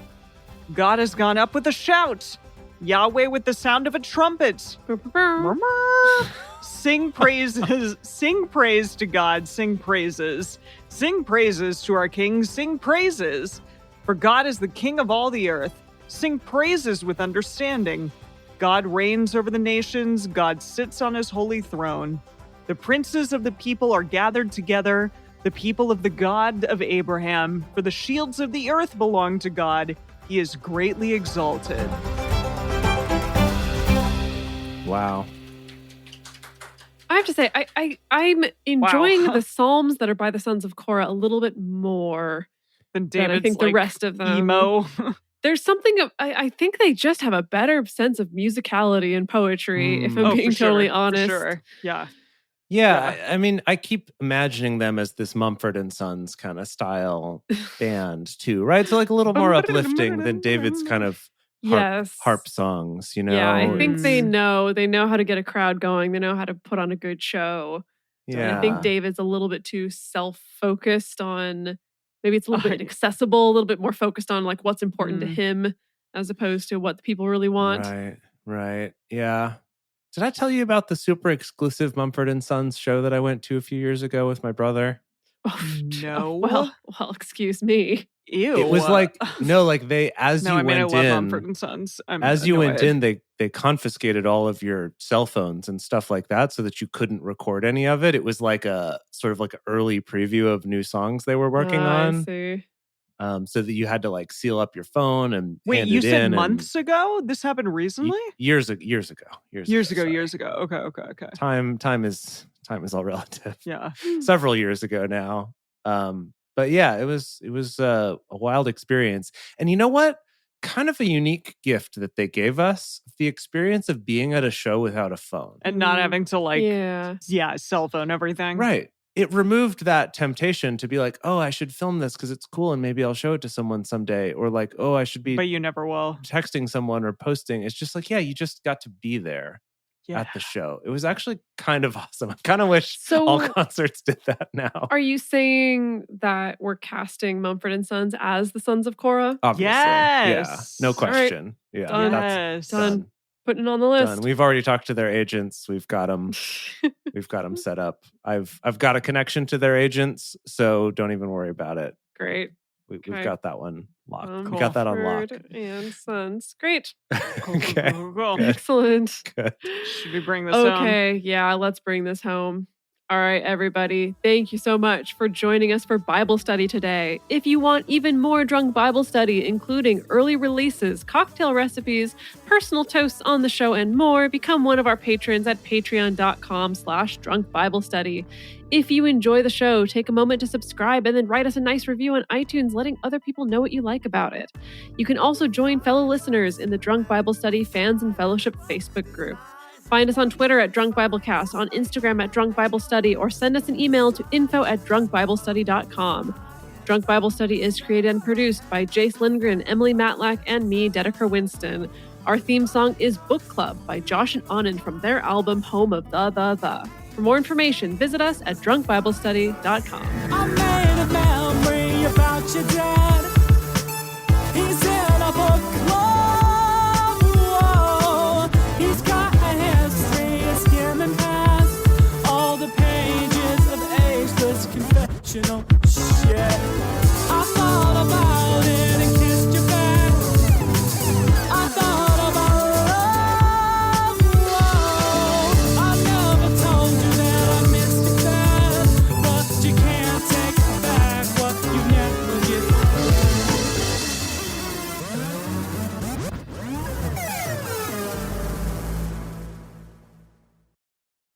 God has gone up with a shout. Yahweh with the sound of a trumpet. Sing praises, sing praise to God, sing praises. Sing praises to our King, sing praises. For God is the King of all the earth. Sing praises with understanding. God reigns over the nations, God sits on his holy throne. The princes of the people are gathered together, the people of the God of Abraham. For the shields of the earth belong to God. He is greatly exalted. Wow. I have to say, I'm enjoying the Psalms that are by the sons of Korah a little bit more than David's, I think the rest of them. Emo. There's something of, I think they just have a better sense of musicality and poetry, if I'm being totally honest. For sure. Yeah. Yeah, I mean, I keep imagining them as this Mumford and Sons kind of style band too, right? So like a little more uplifting than David's kind of Yes. harp songs, you know? Yeah, I think they Mm. know how to get a crowd going. They know how to put on a good show. And I think Yeah. David's a little bit too self-focused on, maybe it's a little bit inaccessible, a little bit more focused on like what's important to him as opposed to what the people really want. Right. Yeah. Did I tell you about the super exclusive Mumford and Sons show that I went to a few years ago with my brother? No. Well, excuse me. Ew. It was like, no, like they, as No, you I mean, I went love in, Mumford and Sons. I'm as you went annoyed. in, they confiscated all of your cell phones and stuff like that so that you couldn't record any of it. It was like a sort of like an early preview of new songs they were working I on. see. So that you had to like seal up your phone and Wait, hand you it said in months ago? This happened recently? years ago. Years ago. Okay. Time is all relative. Yeah. Several years ago now. But yeah, it was a wild experience. And you know what? Kind of a unique gift that they gave us, the experience of being at a show without a phone. And not having to like, Yeah. cell phone everything. Right. It removed that temptation to be like, oh, I should film this because it's cool and maybe I'll show it to someone someday. Or like, oh, I should be But you never will. texting someone or posting. It's just like, yeah, you just got to be there at the show. It was actually kind of awesome. I kind of wish all concerts did that now. Are you saying that we're casting Mumford and Sons as the Sons of Korah? Obviously. Yes. Yeah. No All right. question. Yeah. Done. That's Done. Putting it on the list. done. We've already talked to their agents. We've got them. We've got them set up. I've got a connection to their agents, so don't even worry about it. Great. We've Okay. got that one locked. Cool. We got that on lock. Mumford and Sons. Great. Okay. Cool. Excellent. Good. Should we bring this home? Okay, yeah, let's bring this home. All right, everybody. Thank you so much for joining us for Bible study today. If you want even more Drunk Bible Study, including early releases, cocktail recipes, personal toasts on the show, and more, become one of our patrons at patreon.com/drunkbiblestudy. If you enjoy the show, take a moment to subscribe and then write us a nice review on iTunes, letting other people know what you like about it. You can also join fellow listeners in the Drunk Bible Study Fans and Fellowship Facebook group. Find us on Twitter at Drunk Biblecast, on Instagram at Drunk Bible Study, or send us an email to info@drunkbiblestudy.com. Drunk Bible Study is created and produced by Jace Lindgren, Emily Matlack, and me, Dedeker Winston. Our theme song is Book Club by Josh and Anand from their album Home of the. For more information, visit us at drunkbiblestudy.com. I made a memory about your dad.